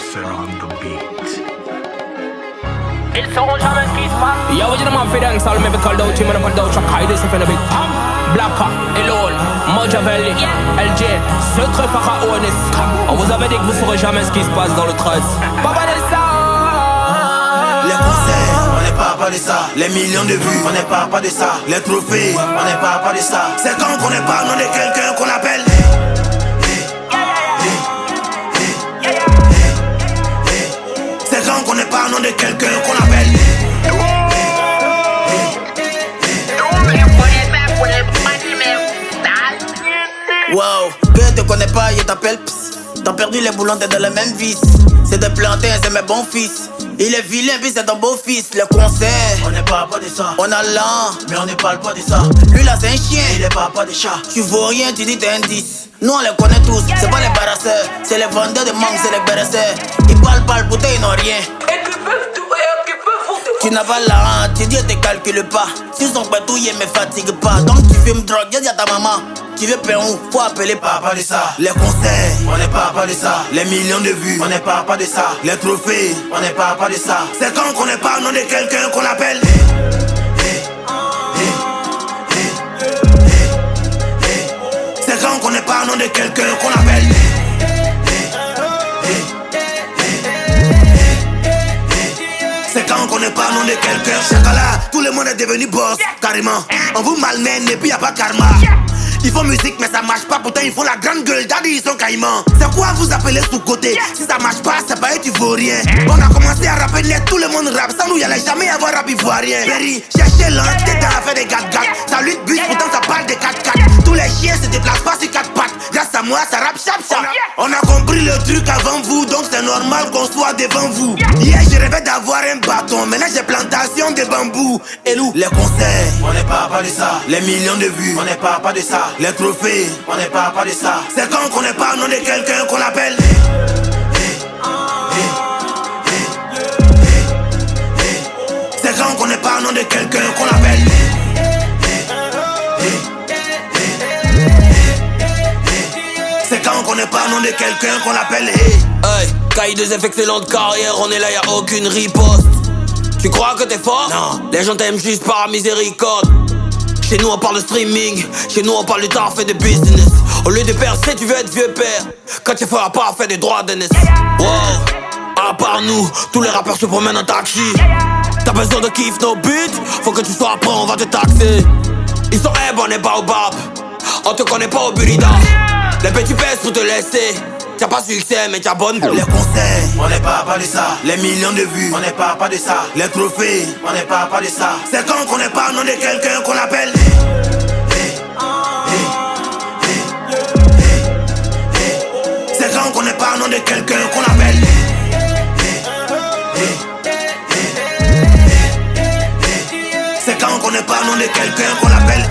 Sarah on the beat. Ils sauront jamais ce qui se passe. Yo, you know man, feed and salme, because don't you man up and don't try hide this if in a bit. Blacka, Elon, Machiavelli, LJ, secret pharaonique. On vous avait dit que vous saurez jamais ce qui se passe dans le 13. Papa de ça. Les concerts, on n'est pas de ça. Les millions de vues, on n'est pas de ça. Les trophées, on n'est pas de ça. C'est quand qu'on n'est pas nom de quelqu'un qu'on appelle. C'est quand qu'on n'est pas nom de quelqu'un qu'on appelle. Wow, que te connais pas, je t'appelle pss. T'as perdu les boulons, t'es dans le même vice. C'est des plantains, c'est mes bons fils. Il est vilain, puis c'est ton beau-fils. Le concert, on n'est pas de ça. On a l'an, mais on ne parle pas de ça. Lui là c'est un chien, il est pas de chat. Tu vaux rien, tu dis t'es un 10. Nous on les connaît tous, c'est pas les barasseurs. C'est les vendeurs de mangue, c'est les barasseurs. Ils parlent pas, le bouteille, ils n'ont rien. Et qui peuvent tout et qui peuvent vous tout. Tu n'as pas la honte, tu dis te calcule pas. Si son patouille me fatigue pas. Donc tu fumes drogue, dis à ta maman. Tu veux payer où? Faut appeler papa de ça. Les concerts, on n'est pas de ça. Les millions de vues, on n'est pas de ça. Les trophées, on n'est pas de ça. C'est quand qu'on n'est pas nom de quelqu'un qu'on appelle. C'est quand qu'on n'est pas nom de quelqu'un qu'on appelle. C'est quand qu'on n'est pas nom de quelqu'un. Chacala, tout le monde est devenu boss, carrément. On vous malmène et puis y'a pas karma. Ils font musique mais ça marche pas, pourtant ils font la grande gueule, daddy ils sont caïmans. C'est quoi vous appelez sous-côté? Si ça marche pas, c'est pas eux, tu vaux rien. On a commencé à rapper net, tout le monde rappe. Sans nous y'allait jamais avoir rap ivoirien. Berry, cherchez l'angle, t'es dans l'affaire des gâtes-gâtes. Ça lui de bus, pourtant ça parle des 4x4. Tous les chiens se déplacent pas sur 4 pattes. Grâce à moi, ça rappe chap-chap. On a compris le truc avant vous, donc c'est normal qu'on soit devant vous. Hier je rêvais d'avoir un bâton, maintenant j'ai plantation de bambou. Et nous, les concerts, on n'est pas de ça. Les millions de vues, on n'est pas de ça. Les trophées, on n'est pas de ça. C'est quand qu'on n'est pas nom de quelqu'un qu'on appelle. C'est quand qu'on n'est pas nom de quelqu'un qu'on appelle. C'est quand qu'on n'est pas nom de quelqu'un qu'on appelle. Hey, K2 excellente carrière, on est là, y'a aucune riposte. Tu crois que t'es fort? Non. Les gens t'aiment juste par miséricorde. Chez nous on parle de streaming, chez nous on parle de taf et de business. Au lieu de percer tu veux être vieux père. Quand tu feras pas faire des droits de naissance. Wow, à part nous, tous les rappeurs se promènent en taxi. T'as besoin de kiff, no but. Faut que tu sois prêt, on va te taxer. Ils sont on est baobab. On te connaît pas au burida. Les petits pèsent pour te laisser. T'as pas succès mais t'as bonne. Les concerts, on n'est pas de ça. Les millions de vues, on n'est pas de ça. Les trophées, on n'est pas de ça. C'est quand qu'on n'est pas nom de quelqu'un qu'on appelle. C'est quand qu'on n'est pas nom de quelqu'un qu'on appelle. C'est quand qu'on n'est pas nom de quelqu'un qu'on appelle.